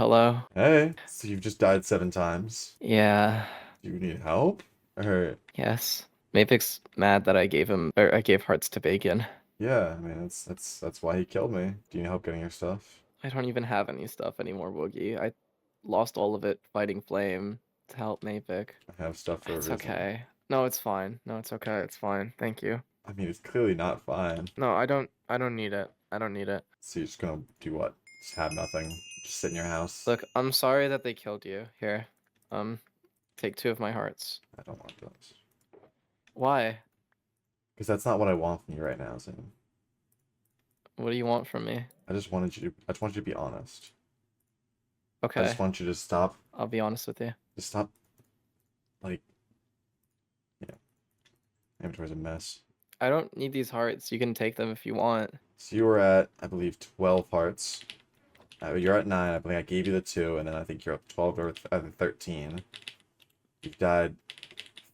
hello. Hey, so you've just died 7 times. Yeah, Do you need help? Or yes. Mapic's mad that I gave hearts to Bacon. yeah, I mean that's why he killed me. Do you need help getting your stuff? I don't even have any stuff anymore, Woogie. I lost all of it fighting Flame to help Mapic. I have stuff for a It's reason. okay. No, it's fine. No, it's okay. It's fine. Thank you. I mean, it's clearly not fine. No, I don't need it. I don't need it. So you're just gonna do what? Just have nothing? Just sit in your house? Look, I'm sorry that they killed you. Here. Um, take 2 of my hearts. I don't want those. Why? Because that's not what I want from you right now, Sam. What do you want from me? I just wanted you to be honest. I Okay, just want you to stop, I'll be honest with you. just stop, like, yeah, inventory's a mess. I don't need these hearts. You can take them if you want. So you were at, I believe, 12 hearts. You're at 9. I believe I gave you the 2, and then I think you're up 12 or 13. You've died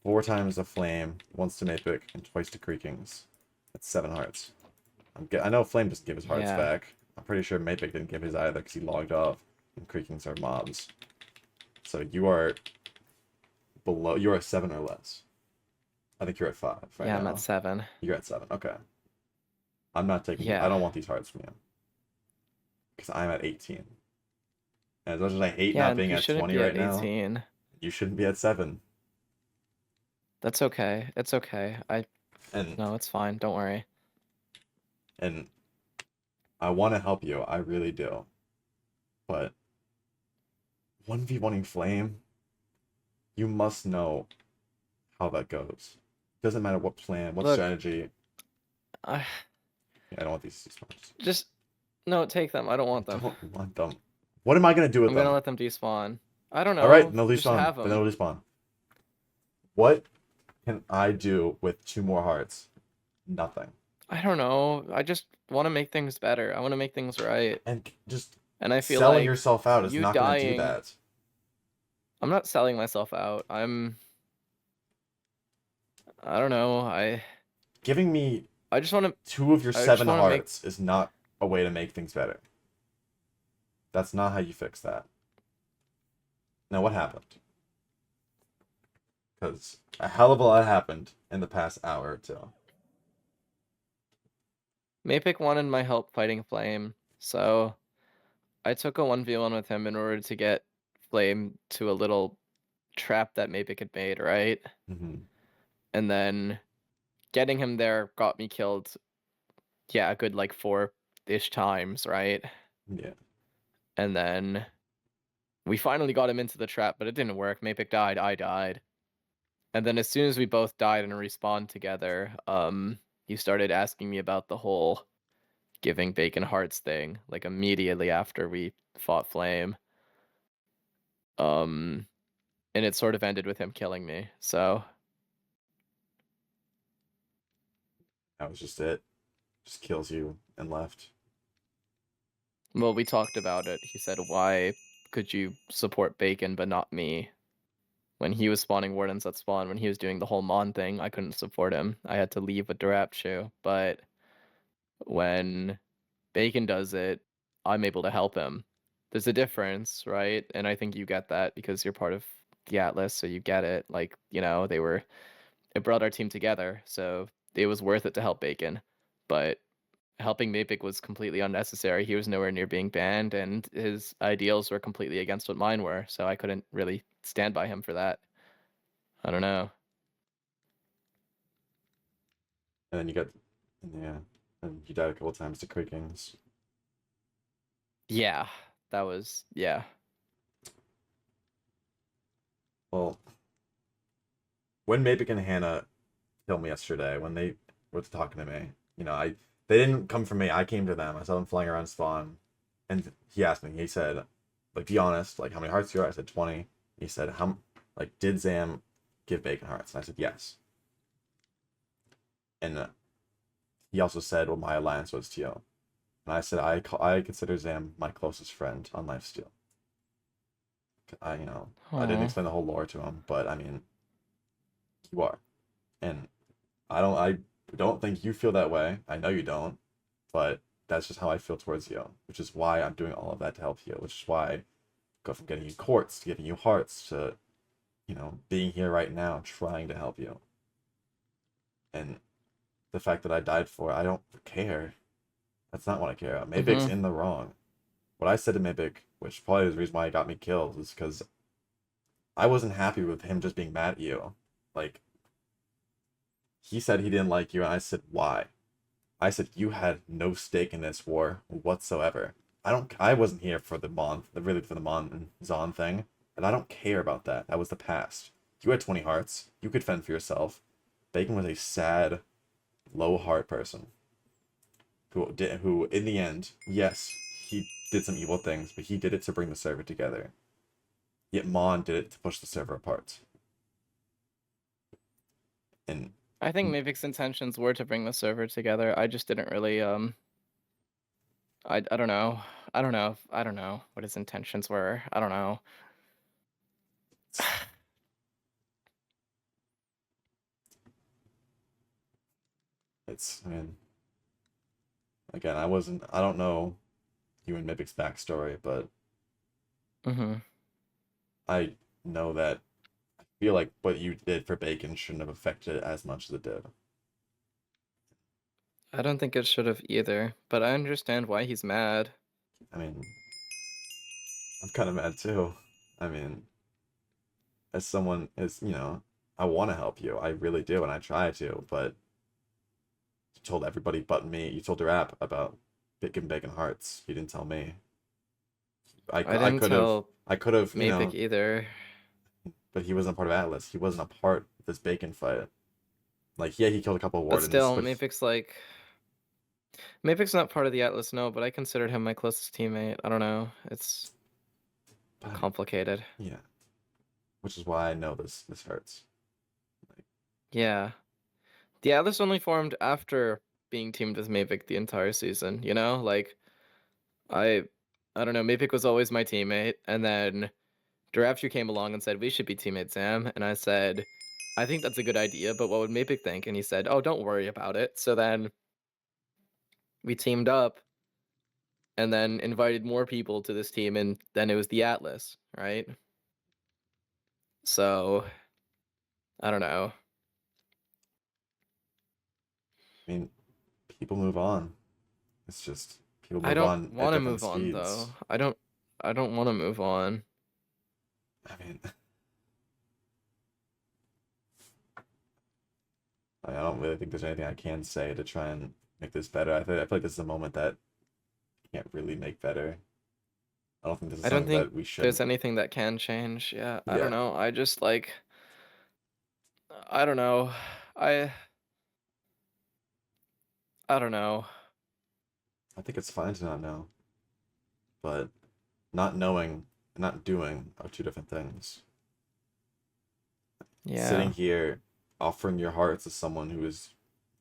4 times to Flame, once to Mapic, and twice to Creakings. That's 7 hearts. I know Flame doesn't give his hearts Yeah. back. I'm pretty sure Mapic didn't give his either because he logged off, and Creakings are mobs. So you are below. You are 7 or less. I think you're at 5 right Yeah, now. I'm at 7. You're at 7. Okay. I'm not taking. I Yeah. don't want these hearts from you because I'm at 18. And as much as I hate Yeah, not and being you at shouldn't 20 be right at now, 18. you shouldn't be at 7. That's okay. It's okay. And No, it's fine. Don't worry. and I want to help you. I really do. But 1v1ing Flame, you must know how that goes. Doesn't matter what plan, what Look, strategy. I I don't want these spawns. just no, take them. I don't I want them. don't want them. What am I gonna do with I'm gonna them? let them despawn. I don't All right, know. then they'll Just despawn. have Then they'll them. despawn. What can I do with 2 more hearts? Nothing. I don't know. I just want to make things better. I want to make things right. And just And I feel selling like yourself out is you not gonna do dying. that. I'm not selling myself out. I don't know. Giving me I just want to. 2 of your I just 7 want to make. hearts is not a way to make things better. That's not how you fix that. Now, what happened? Because a hell of a lot happened in the past hour or two. Mapic wanted my help fighting Flame, so I took a 1v1 with him in order to get Flame to a little trap that Mapic had made, right? Mm-hmm. And then getting him there got me killed, yeah, a good like 4-ish times, right? Yeah. And then we finally got him into the trap, but it didn't work. Mapic died, I died. And then as soon as we both died and respawned together, he started asking me about the whole giving Bacon hearts thing, like immediately after we fought Flame. And it sort of ended with him killing me. So That was just it. Just kills you and left. well, we talked about it. He said, "Why could you support Bacon but not me?" When he was spawning wardens at spawn, when he was doing the whole Mon thing, I couldn't support him. I had to leave with Durapshu. But when Bacon does it, I'm able to help him. There's a difference, right? And I think you get that because you're part of the Atlas, so you get it. Like, it brought our team together, so it was worth it to help Bacon. But helping Mapic was completely unnecessary. He was nowhere near being banned, and his ideals were completely against what mine were, so I couldn't really stand by him for that. I don't know. And then you got, yeah, and you died a couple times to Creakings. Yeah, that was, yeah. Well, when Mapic and Hannah killed me yesterday, when they were talking to me, they didn't come for me. I came to them. I saw them flying around spawn, and he asked me. He said, like, be honest, like, how many hearts do you are? I said 20. He said, did Zam give Bacon hearts? And I said yes. And he also said what my alliance was to you. And I said I consider Zam my closest friend on Lifesteal. I didn't Aw. explain the whole lore to him, but I mean, you are, and I don't think you feel that way. I know you don't, but that's just how I feel towards you, which is why I'm doing all of that to help you. Which is why go from getting you quartz to giving you hearts to, you know, being here right now trying to help you. And the fact that I died for it, I don't care. That's not what I care about. Mapic's in the wrong. What I said to Mapic, which probably is the reason why he got me killed, is because I wasn't happy with him just being mad at you. Like, he said he didn't like you, and I said, why? I said, you had no stake in this war whatsoever. I wasn't here for the Mon, really for the Mon and Zon thing, and I don't care about that. That was the past. You had 20 hearts. You could fend for yourself. Bacon was a sad, low heart person. Who in the end, yes, he did some evil things, but he did it to bring the server together. Yet Mon did it to push the server apart. And I think Mavic's intentions were to bring the server together. I just didn't really I don't know. I don't know what his intentions were. I don't know. I mean, again, I don't know you and Mipic's backstory, but I know that I feel like what you did for Bacon shouldn't have affected it as much as it did. I don't think it should have either, but I understand why he's mad. I mean, I'm kind of mad too. I mean, as someone you know, I want to help you. I really do, and I try to, but you told everybody but me. You told Rap about Bacon Hearts. You didn't tell me. I didn't tell I could have, you know, Mavic either. but he wasn't a part of Atlas. He wasn't a part of this Bacon fight. Like, yeah, he killed a couple of But wardens. still, Mavic's like... Mavic's not part of the Atlas, no, but I considered him my closest teammate. I don't know. It's complicated. Yeah. Which is why I know this hurts. Like, yeah. The Atlas only formed after being teamed with Mavic the entire season, you know? Like, I don't know, Mavic was always my teammate, and then Draftu came along and said, we should be teammates, Sam. And I said, I think that's a good idea, but what would Mavic think? And he said, oh, don't worry about it. So then we teamed up and then invited more people to this team, and then it was the Atlas, right? So, I don't know. I mean, people move on. It's just people I move don't on at want to different move on, speeds. though. I don't want to move on. I mean, I don't really think there's anything I can say to try and make this better. I feel like this is a moment that can't really make better. I don't think this is I don't something think that we should. there's anything that can change. Yeah, I don't Yeah. know. I just like, I don't know. I don't know. I think it's fine to not know. But not knowing and not doing are two different things. Yeah. Sitting here offering your hearts to someone who is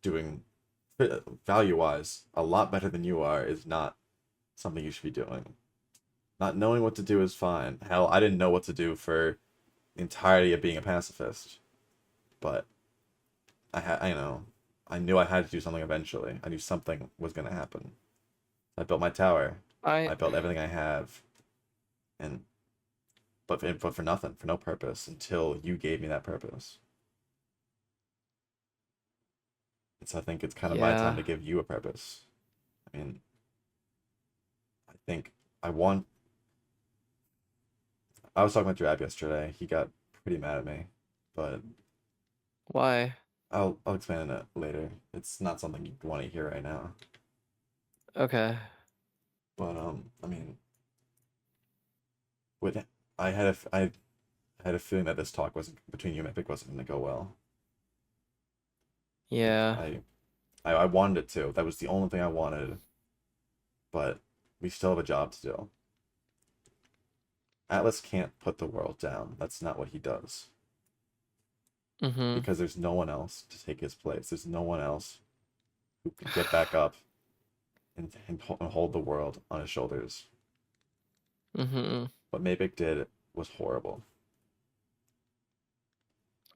doing value-wise a lot better than you are is not something you should be doing. Not knowing what to do is fine. Hell, I didn't know what to do for the entirety of being a pacifist. But I know. I knew I had to do something eventually. I knew something was gonna happen. I built my tower. I built everything I have. And but for nothing, for no purpose, until you gave me that purpose. And so I think it's kind of my time to give you a purpose. I mean, I think I was talking with Drab yesterday. He got pretty mad at me, but why? I'll explain it later. It's not something you want to hear right now. Okay. But I mean, I had a feeling that this talk wasn't between you and Epic wasn't going to go well. Yeah. I wanted it to. That was the only thing I wanted. But we still have a job to do. Atlas can't put the world down. That's not what he does. Because there's no one else to take his place. There's no one else who can get back up and hold the world on his shoulders. What Mavic did was horrible.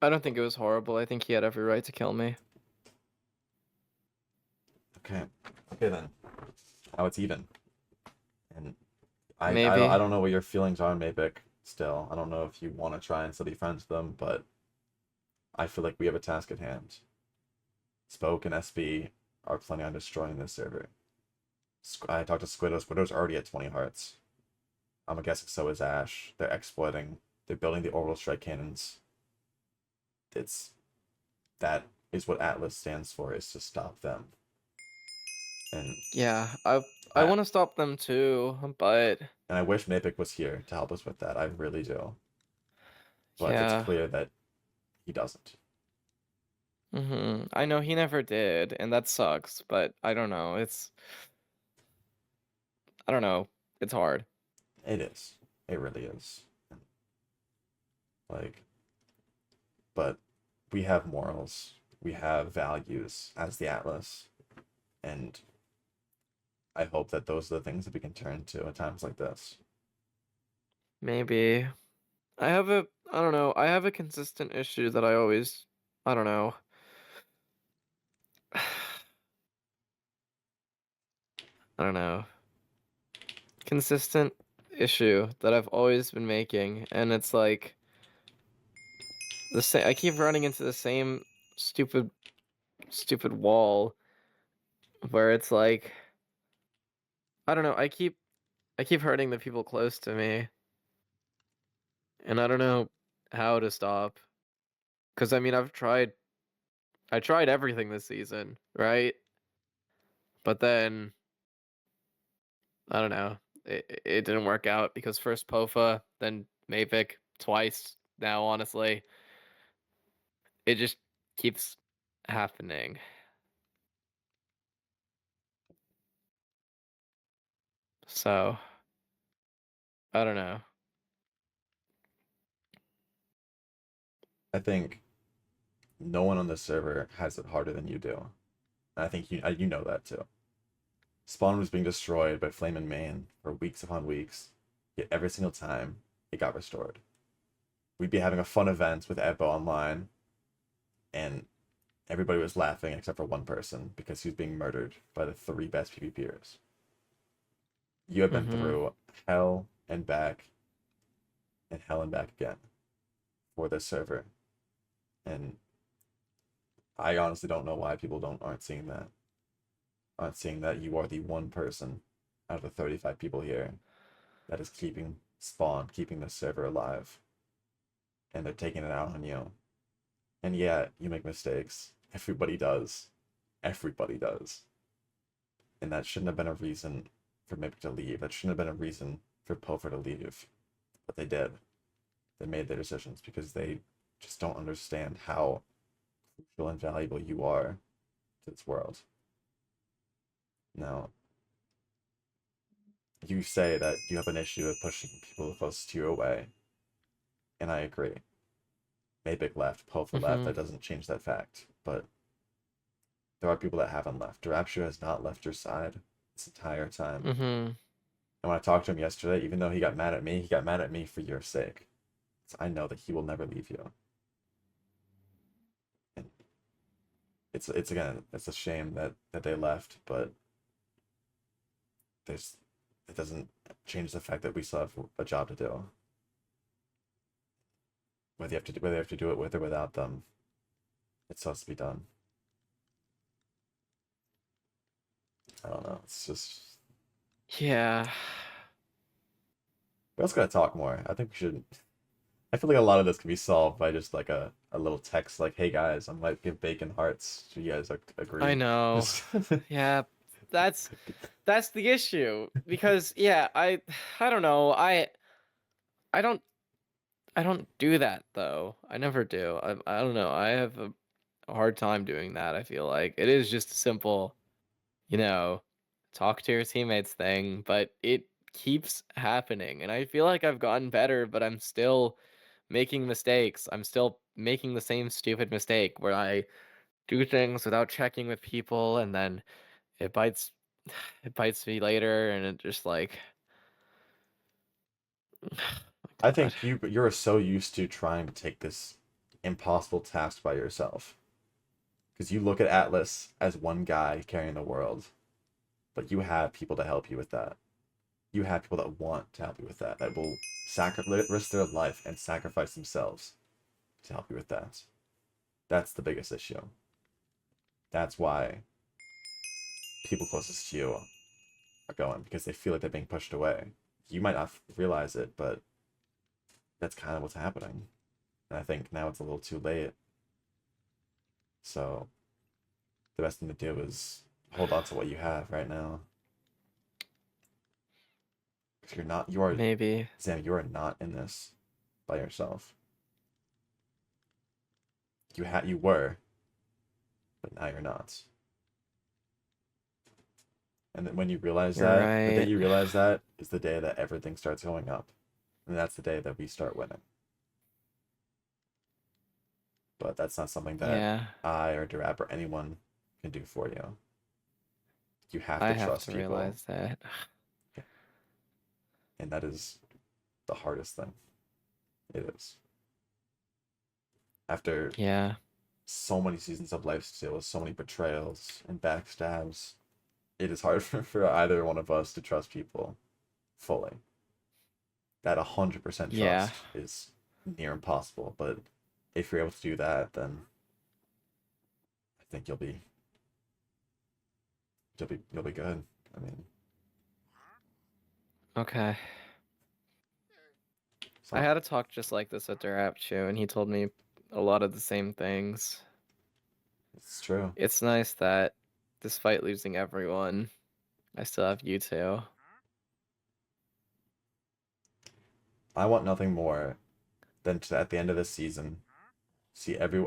I don't think it was horrible. I think he had every right to kill me. Okay then. Now it's even. And Maybe. I don't know what your feelings are on Mapic still. I don't know if you want to try and still be friends with them, but I feel like we have a task at hand. Spoke and SB are planning on destroying this server. I talked to Squiddo. Squiddo's already at 20 hearts. I'm guessing so is Ash. They're exploiting. They're building the orbital strike cannons. It's that is what Atlas stands for, is to stop them. And Yeah, I I want to stop them too, but and I wish Mapic was here to help us with that. I really do. But it's yeah. clear that he doesn't. I know he never did, and that sucks, but I don't know. I don't know. It's hard. It is. It really is. Like, but we have morals. We have values as the Atlas. And I hope that those are the things that we can turn to at times like this. Maybe. I don't know. I have a consistent issue that I don't know. I don't know. Consistent issue that I've always been making, and it's like I keep running into the same stupid wall where it's like I don't know, I keep hurting the people close to me, and I don't know how to stop. 'Cause I mean, I tried everything this season, right? But then I don't know. It didn't work out because first Pofa, then Mavic twice now, honestly. It just keeps happening. So, I don't know. I think no one on this server has it harder than you do. And I think you know that too. Spawn was being destroyed by Flame and Main for weeks upon weeks, yet every single time it got restored. We'd be having a fun event with Evo online, and everybody was laughing except for one person because he was being murdered by the three best PvPers. You have been Mm-hmm. through hell and back, and hell and back again for this server, and I honestly don't know why people aren't seeing that. Aren't seeing that you are the one person out of the 35 people here that is keeping Spawn, keeping the server alive, and they're taking it out on you. And yeah, you make mistakes. Everybody does. Everybody does. And that shouldn't have been a reason for Mip to leave. That shouldn't have been a reason for Pilfer to leave. But they did. They made their decisions because they just don't understand how crucial and valuable you are to this world. Now, you say that you have an issue with pushing people close to you away, and I agree. Mavic left, Pilfer left. Mm-hmm. That doesn't change that fact. But there are people that haven't left. Rapture has not left your side this entire time. Mm-hmm. And when I talked to him yesterday, even though he got mad at me, he got mad at me for your sake. So I know that he will never leave you. And it's again, it's a shame that they left, but there's it doesn't change the fact that we still have a job to do. Whether you have to do it with or without them, it still has to be done. I don't know. It's just Yeah. we also gotta talk more. I think we should. I feel like a lot of this can be solved by just like a little text like, "Hey guys, I might give Bacon hearts. Do you guys I agree?" know. Just Yeah. That's that's the issue because yeah, I don't know. I don't I don't do that though. I never do. I don't know. I have a hard time doing that. I feel like it is just a simple, you know, talk to your teammates thing, but it keeps happening. And I feel like I've gotten better, but I'm still making mistakes. I'm still making the same stupid mistake where I do things without checking with people and then it bites it bites me later and it just like I God. think you're so used to trying to take this impossible task by yourself because you look at Atlas as one guy carrying the world, but you have people to help you with that. you have people that want to help you with that, that will risk their life and sacrifice themselves to help you with that. That's the biggest issue. That's why people closest to you are going, because they feel like they're being pushed away. You might not realize it, but that's kind of what's happening. And I think now it's a little too late. So the best thing to do is hold on to what you have right now. Because Maybe. Zam, you are not in this by yourself. You were, but now you're not. And then when you realize You're that, the day right. you realize that is the day that everything starts going up. And that's the day that we start winning. But that's not something that Yeah. I or Durab or anyone can do for you. You have I to have trust to people. realize that. And that is the hardest thing. It is. After Yeah. so many seasons of Lifesteal with so many betrayals and backstabs, it is hard for either one of us to trust people fully. That 100% Yeah. trust is near impossible, but if you're able to do that, then I think you'll be good. I mean, Okay. it's I not, had a talk just like this at Durap too, and he told me a lot of the same things. it's true. It's nice that despite losing everyone, I still have you two. I want nothing more than to, at the end of this season, see every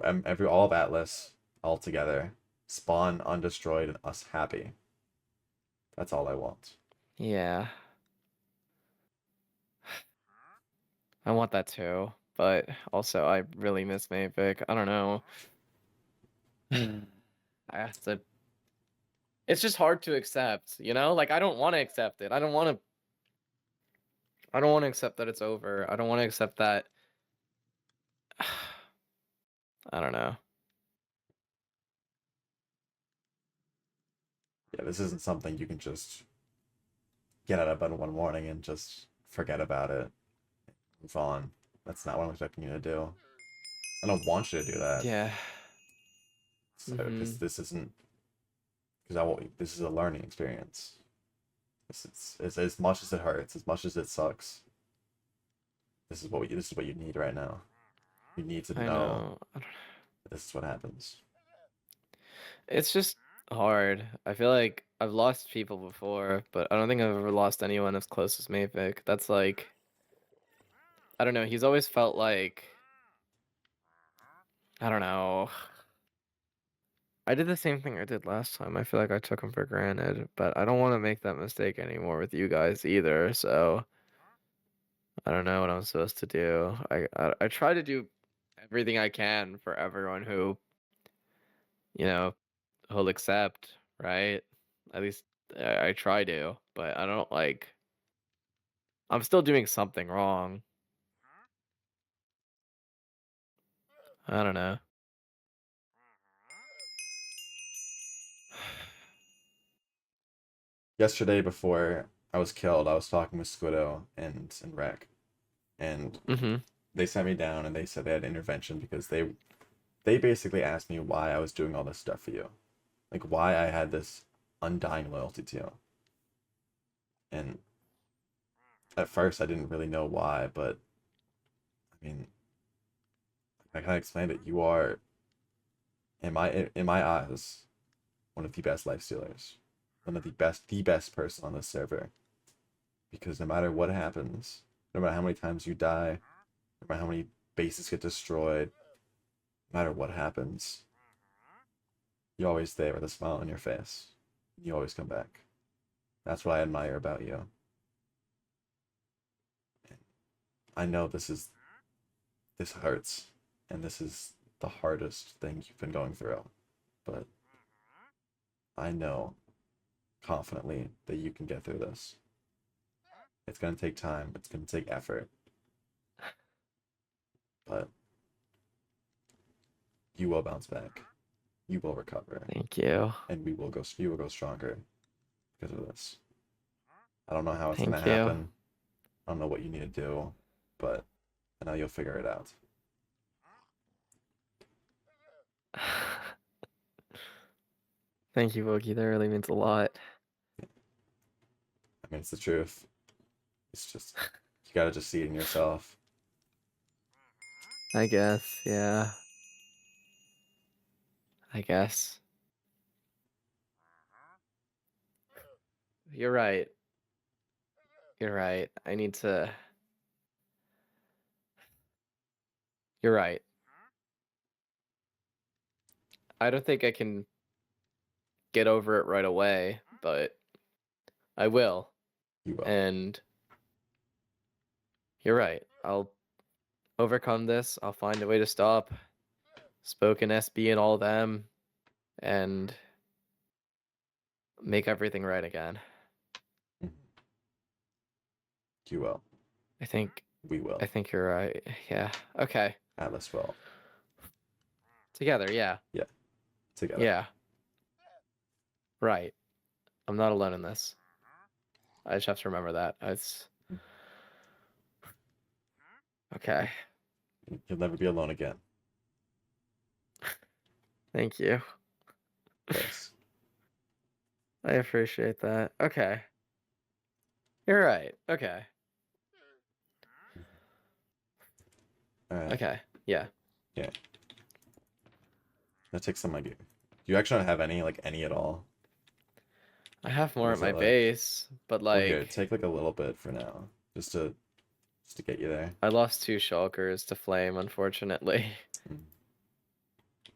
all of Atlas all together, spawn undestroyed and us happy. That's all I want. Yeah. I want that too, but also I really miss Mavic. I don't know. I have to. It's just hard to accept, you know? Like I don't want to accept it. I don't want to. I don't want to accept that it's over. I don't want to accept that. I don't know. Yeah, this isn't something you can just get out of bed one morning and just forget about it, move on. That's not what I'm expecting you to do. I don't want you to do that. Yeah. Because this isn't, because I won't. This is a learning experience. This is as much as it hurts, as much as it sucks. This is what you need right now. You need to I know know. that this is what happens. It's just hard. I feel like I've lost people before, but I don't think I've ever lost anyone as close as Mavic. That's like, I don't know. He's always felt like, I don't know. I did the same thing I did last time. I feel like I took him for granted, but I don't want to make that mistake anymore with you guys either. So I don't know what I'm supposed to do. I try to do everything I can for everyone who, you know, who'll accept, right? At least I try to, but I don't like. I'm still doing something wrong. I don't know. Yesterday, before I was killed, I was talking with Squiddo and Rec, and Mm-hmm. they sent me down and they said they had intervention because they basically asked me why I was doing all this stuff for you, like why I had this undying loyalty to you. And at first, I didn't really know why, but I mean, I kind of explained it. You are, in my eyes, one of the best life stealers, one of the best person on this server. Because no matter what happens, no matter how many times you die, no matter how many bases get destroyed, no matter what happens, you're always there with a smile on your face. You always come back. That's what I admire about you. And I know this hurts, and this is the hardest thing you've been going through, but I know confidently that you can get through this. It's going to take time, it's going to take effort, but you will bounce back. You will recover, Thank you. and you will go stronger because of this. I don't know how it's gonna Thank you. happen. I don't know what you need to do, but I know you'll figure it out. Thank you, Woogie. That really means a lot. I mean, it's the truth. It's just, you gotta just see it in yourself. I guess, yeah. I guess. You're right. You're right. I need to. You're right. I don't think I can get over it right away, but I will. You will. And you're right. I'll overcome this. I'll find a way to stop Spoken SB and all them and make everything right again. Mhm. You will. I think We will. you're right. Yeah. Okay. Atlas will. Together, yeah. Yeah. Together. Yeah. Right. I'm not alone in this. I just have to remember that. It's okay. You'll never be alone again. Thank you. Of course. I appreciate that. Okay. You're right. Okay. All right. Okay. Yeah. Yeah. That takes some like. Do you actually not have any at all? I have Or more at is my it, like, base, but well, here, like take like a little bit for now, just to get you there. I lost 2 shulkers to flame, unfortunately. Mm.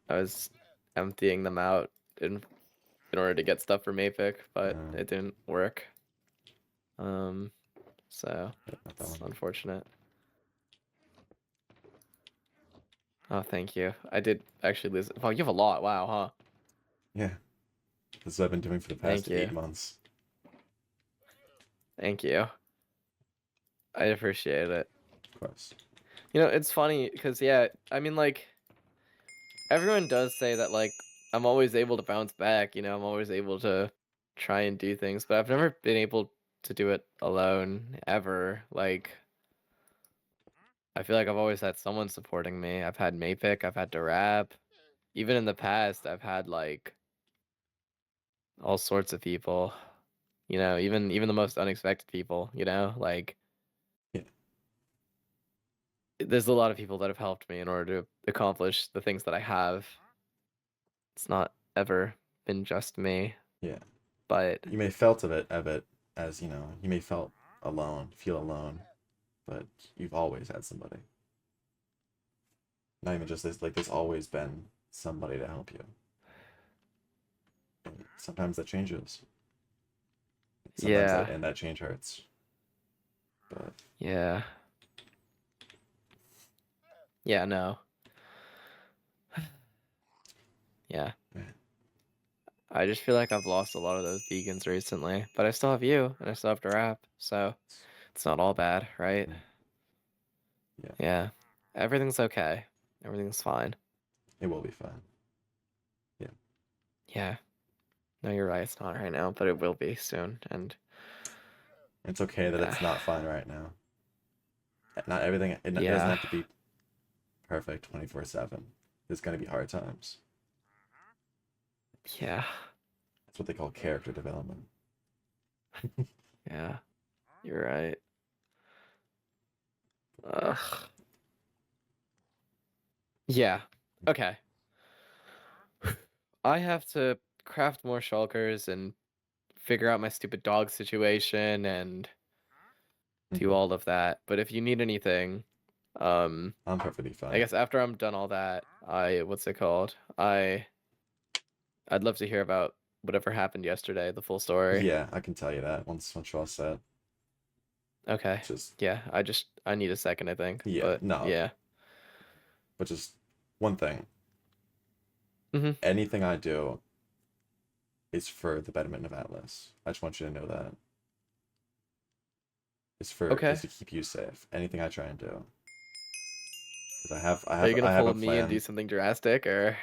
I was emptying them out in order to get stuff for Mapic, but Uh, it didn't work. So yeah, not that it's one. unfortunate. Oh, thank you. I did actually lose. Oh, you have a lot. Wow, huh? Yeah. This is what I've been doing for the past Thank you. 8 months. Thank you. I appreciate it. Of course. You know, it's funny because, yeah, I mean, like, everyone does say that, like, I'm always able to bounce back, you know, I'm always able to try and do things, but I've never been able to do it alone, ever. Like, I feel like I've always had someone supporting me. I've had Mapic, I've had Durab. Even in the past, I've had, like, all sorts of people. You know, even the most unexpected people, you know? Like, Yeah. there's a lot of people that have helped me in order to accomplish the things that I have. It's not ever been just me, Yeah. but You may felt of it as, you may feel alone, but you've always had somebody. Not even just this, like, there's always been somebody to help you. And sometimes that changes. Sometimes yeah, that change hurts. But yeah, yeah, no. Yeah. man, I just feel like I've lost a lot of those vegans recently, but I still have you, and I still have Durap, so it's not all bad, right? yeah, Yeah. Everything's okay. Everything's fine. it will be fine. Yeah. Yeah. No, you're right. It's not right now, but it will be soon. And It's okay that yeah. it's not fine right now. Not everything, it doesn't Yeah. have to be perfect 24/7. There's going to be hard times. Yeah. That's what they call character development. Yeah. You're right. Ugh. Yeah. Okay. I have to craft more shulkers and figure out my stupid dog situation and do Mhm. all of that. But if you need anything, um, I'm perfectly fine. I guess after I'm done all that, what's it called? I'd love to hear about whatever happened yesterday, the full story. Yeah, I can tell you that once you're all set. Okay. Just Yeah, I need a second, I think. yeah, But no, yeah. but just one thing. Mm-hmm. Anything I do is for the betterment of Atlas. I just want you to know that. It's Okay. to keep you safe. Anything I try and do. Because Are you gonna I have a follow me and do plan. something drastic or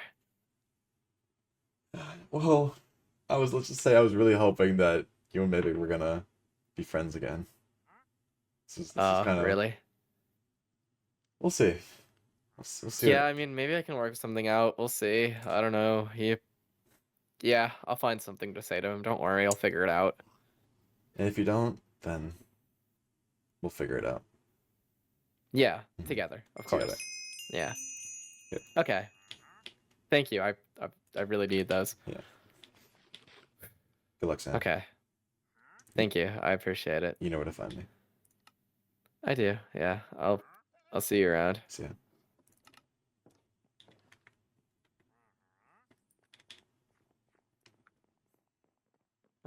Well, let's just say I was really hoping that you and maybe were gonna be friends again. This is kind of Really? We'll see. We'll see. Yeah, I mean, maybe I can work something out. We'll see. I don't know. Yeah, I'll find something to say to him. Don't worry, I'll figure it out. And if you don't, then we'll figure it out. Yeah, together, of course. Together. Yeah. Yep. Okay. Thank you. I really need those. Yeah. Good luck, Sam. Okay. Thank you. I appreciate it. You know where to find me. I do. Yeah. I'll see you around. See ya.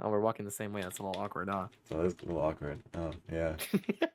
Oh, we're walking the same way. That's a little awkward, huh? So that's a little awkward. Oh, yeah.